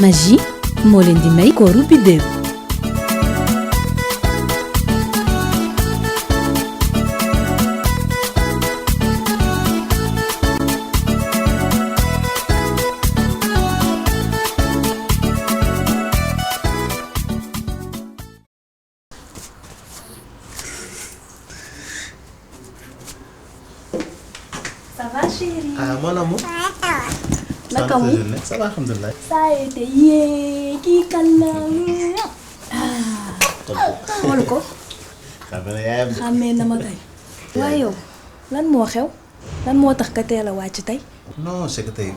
Magie moo leen di may kooru biddéew. Ça va chérie? Ah mon amour. Naka mu? Ça va alhamdulilah. Ça a été kii kan la. xool ko. xàmmee na ma tey. waaye yow lan moo xew? lan moo tax ka teel a wàcc tey? non c'est que tey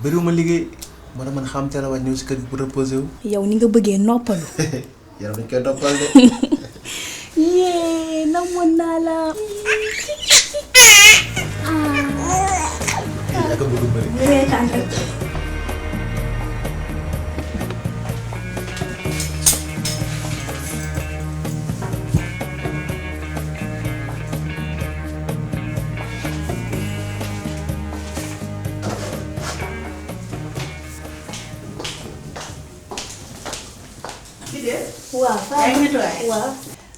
bëriwuma liggéey moo tax man xam teel a wàcc ñëw si kër gi pour reposer wu. yow ni nga bëggee noppalu. yaram dañ koy noppal de. namoon naa la. yaa ko bëgg bëri. reetaan rek. waaw waaw.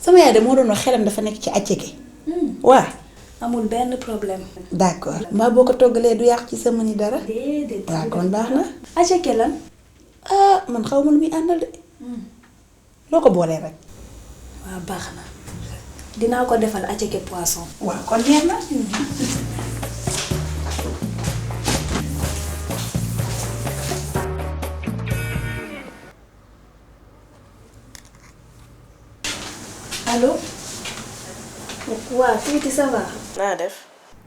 sama yaay de moo doon wax xelam dafa nekk ci àcceke. waaw. amul benn problème. d'accord mbaa boo ko toggalee du yàq ci sama ni dara. déedéet. waaw kon baax na. aceke lan. ah man xaw ma lu muy àndal de. loo ko boolee rek. waaw baax na dinaa ko defal aceke poisson. waaw kon neex na. allo. waaw Tuuti ça va. naa def.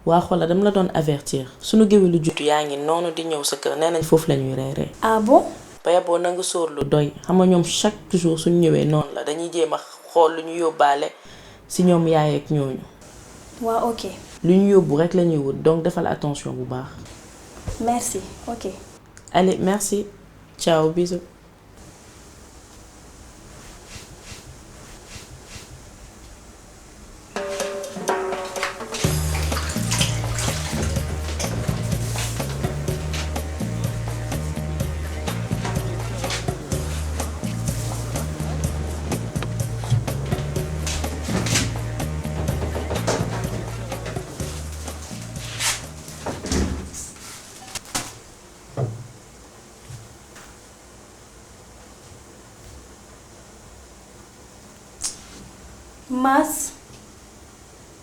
waa xoolal dama la doon avertir sunu géwélu jutu yaa ngi noonu di ñëw sa kër nee nañ foofu la ñuy reeree. ah bon. ba yaboo na nga sóor lu doy xam nga ñoom chaque jour suñu ñëwee noonu la dañuy jéem a xool lu ñu yóbbaale si ñoom yaay ak ñooñu. waaw ok. lu ñu yóbbu rek la ñuy wut donc defal attention bu baax. merci ok. allez merci ciao bisous.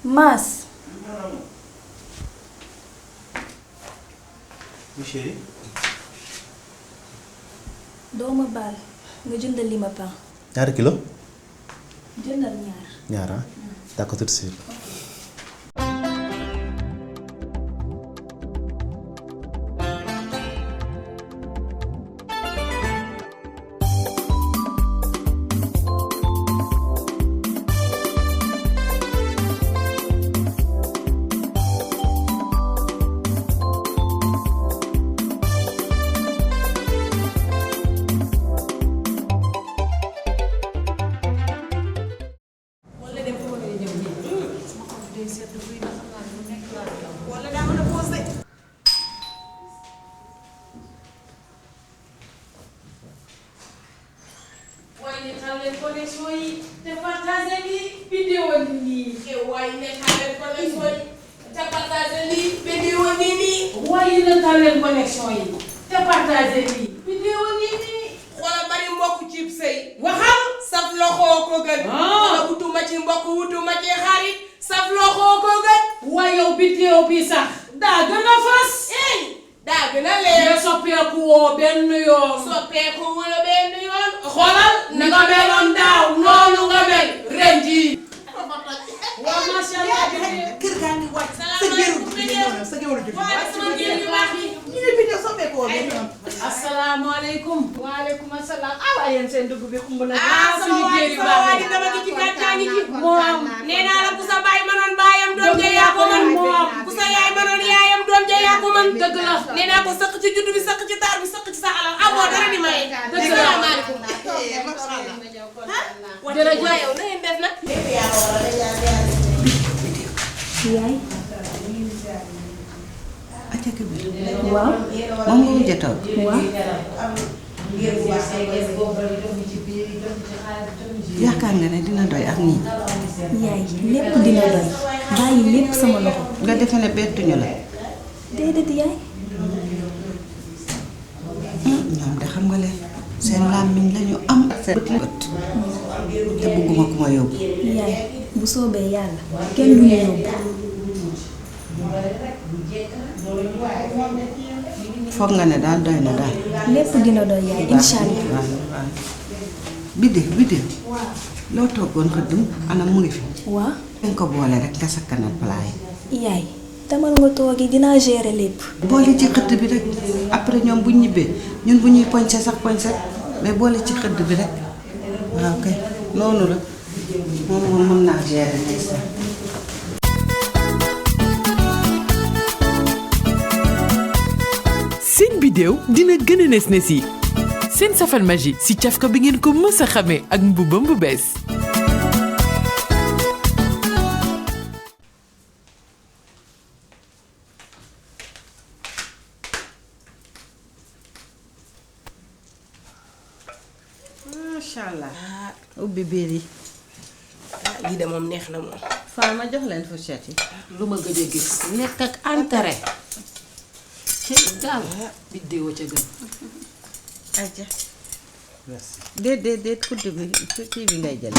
Mass. oui chérie. doo ma baal nga jëndal li ma pain. ñaari kilo. jëndal ñaar. ñaar ah. d'accord tout de suite. asalaamaaleykum. waaleykum asalaam. waaye yéen seen dugub bi xumb na. suñu jéeri baax na sama dama gi ci gàcce ngi ci. moom nee naa la ku sa baay mënoon baayam doom ja yaa ko mën. ku sa yaay mënoon yaayam doom ja yaa ko mën. dëgg la nee naa ko sëq ci juddu bi sëq ci taar bi sëq ci sa alal amoo dara di maye. dëgg la asalaamaaleykum. jërëjëf yow na ngeen def nag. yaay. waaw moom nga mujj a toog. waaw. yaakaar nga ne dina doy ak nii. yaay lépp dina doy bàyyi lépp sama loxo. nga defe ne bettuñu la. déedéet yaay. ñoom de xam nga leen seen làmmiñ lañu am ak seen bët te bëgguma ku ma yóbbu. yaay bu soobee yàlla kenn du ñu yóbbu. foog nga ne daal doy na daal. lépp dina doy yaay incha allah. waaw bidde loo toggoon xëddum anam mu ngi fi. waaw. dañ ko boole rek nga sakkanal plat yi. yaay demal nga toogi dinaa gérer lépp. boole ci xëdd bi rek après ñoom bu ñibbee ñun bu ñuy poñse sax poñse mais boole ci xëdd bi rek waaw kay noonu la moom mën naa gérer ndeysaan. seen bidéew dina gën a nes nes yi seen safal magie si cafka bi ngeen ko mës a xamee ak mbubam bu bees. macha allah ubbi biir yi. lii de moom neex na moom. Faa ma jox leen fourchette yi. lu ma gëj a gis lekk ak entrée ci daal biddéew ca gën. ayca. déet kudd bi kii bi ngay jël.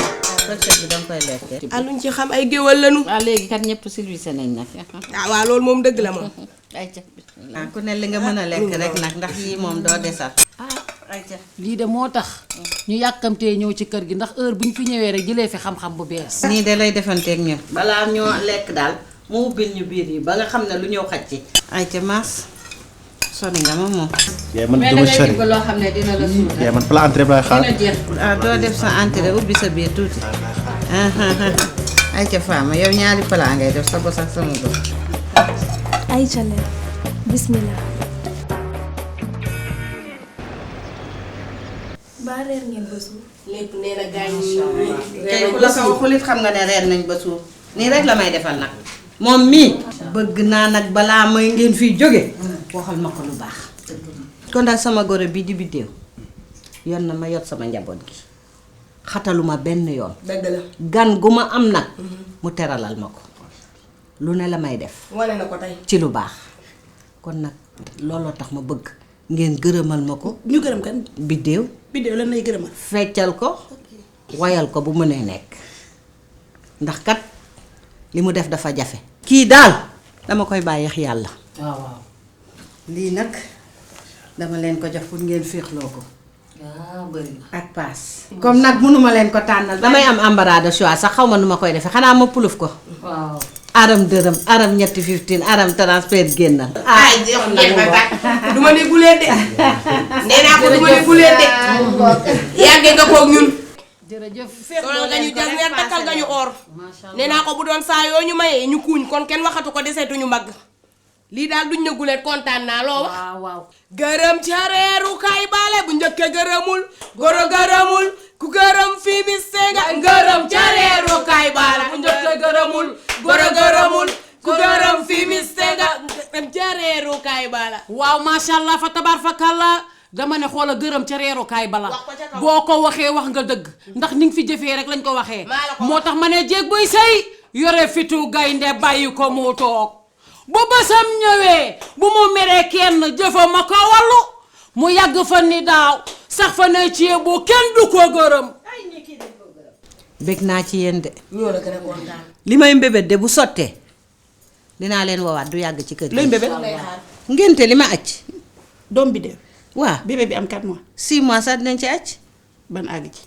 fourchette bi danga koy lekkee. ah luñ ci xam ay géwal lañu. waaw léegi kat ñëpp service nañ nag. ah waaw loolu moom dëgg la moom. ayca. ku ne li nga mën a lekk rek nag ndax yii moom doo desal. ayca. lii de moo tax ñu yàkkamtee ñëw ci kër gi ndax heure bu ñu fi ñëwee rek jëlee fi xam-xam bu bees. nii de lay defanteeg ñun. balaa ñoo lekk daal mu ubbil ñu biir yi ba nga xam ne lu ñëw xaj ci. ayca maas sori nga ma moom. yaay man dama sori loo xam ne dina la suul. yaay man plat entrée bi laay xaar. dina jeex. ah doo def sa entrée ubbi sa biir tuuti. ayca Fama yow ñaari plat ngay def sa bos ak sama bos. ayca leen bismillah. baa reer ngeen ba suur. lépp nee na gaañ tey ku la ko waxul it xam nga ne reer nañ ba suur nii rek la may defal nag moom mii bëgg naa nag balaa may ngeen fiy jóge waxal ma ko lu baax kon daal sama goro bii di biddéew yor na ma yor sama njaboot gi xataluma benn yoon dëgg la. gan gu ma am nag mu teralal ma ko lu ne la may def wane na ko tey. ci lu baax kon nag looloo tax ma bëgg ngeen gërëmal ma ko ñu gërëm kan biddéew bidéew lan lay gërëmal. feccal ko wayal ko bu mënee nekk ndax kat li mu def dafa jafe kii daal dama koy bàyyeex yàlla waaw. lii nag dama leen ko jox pour ngeen féexloo ko bëri na. ak paas comme nag mënuma leen ko tànnal damay am embarras de choix sax xaw ma nu ma koy defee xanaa ma puluf ko waaw. aram dërëm aram ñetti 15 aram transfert génnal ay jeex na tàkk. du ma ne guleen de. nee naa ko du ma ne guleen de. yàggee nga koog ñun. jërëjëf. loolu nga ñu jas neer takkal nga ñu or. nee naa ko bu doon saa yoo ñu mayee ñu kuuñ kon kenn waxatu ko deseetuñu mbagg. lii daal duñ ne guleen kontaan naa loo wax. waaw. gërëm ca reeru kay bale bu njëkke gërëmul goro gërëmul ku gërëm fii mi senga gërëm ca reeru kay bale bu njëkke gërëmul goro gërëmul ku gërëm fii mi senga gërëm ca reeru kay bala waaw macha allah fa tabaar fa kàlla dama ne xoola gërëm ca reerukaay bala Wax ko ca kaw. boo ko waxee wax nga dëgg ndax ni nga fi jëfee rek lañ ko waxee Maa la ko moo tax ma ne jéeg buy sëy yore fitu gaynde bàyyi ko mu toog bu bësam ñëwee bu mu meree kenn jëfa ma ko wallu mu yàgg fa ni daaw sax fa ne ci bu kenn du ko gërëm. bég naa ci yéen de ñoo la gën a kontaan li may mbébét de bu sottee dinaa leen woowaat du yàgg ci kër gi looy mbébét lay xaar ngénte li ma acc doom bi de waaw bébé bi am 4 mois. 6 mois sax dinañ ci acc ban àgg ci.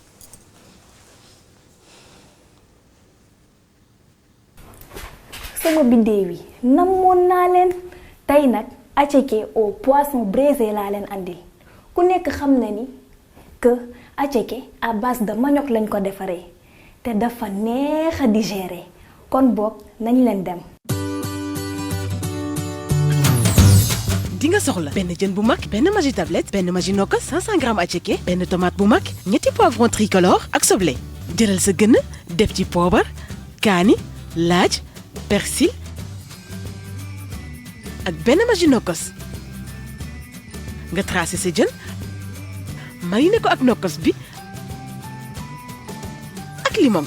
sama biddéew yi namoon naa leen tey nag attiéké au poisson braisé laa leen andil ku nekk xam na ni que attiéké à base de manioc lañ ko defaree te dafa neex a digérer kon boog nañ leen dem. di nga soxla benn jën bu mag benn magi tablette benn magi nokkos 500 grammes attiéké benn tomate bu mag ñetti poivron tricolore ak soble jëlal sa gën def ci poobar kaani laaj persil ak benn magi nokkos nga tracé sa jën mariner ko ak nokkos bi ak limon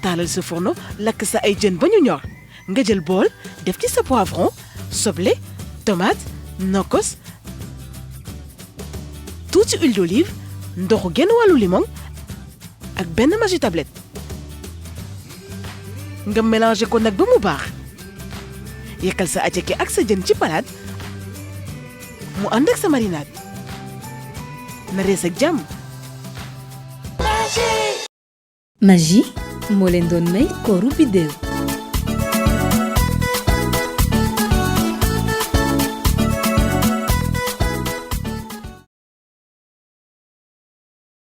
taalal sa fourneau lakk sa ay jën ba ñu ñor nga jël bool def ci sa poivron soble tomate nokkos tuuti huile d'olive ndoxu genn wàllu limon ak benn magi tablette nga mélanger ko nag ba mu baax yekkal sa attiéké ak sa jën ci palaat mu ànd ak sa marinade na rees ak jàmm. Magie moo leen doon may kooru biddéew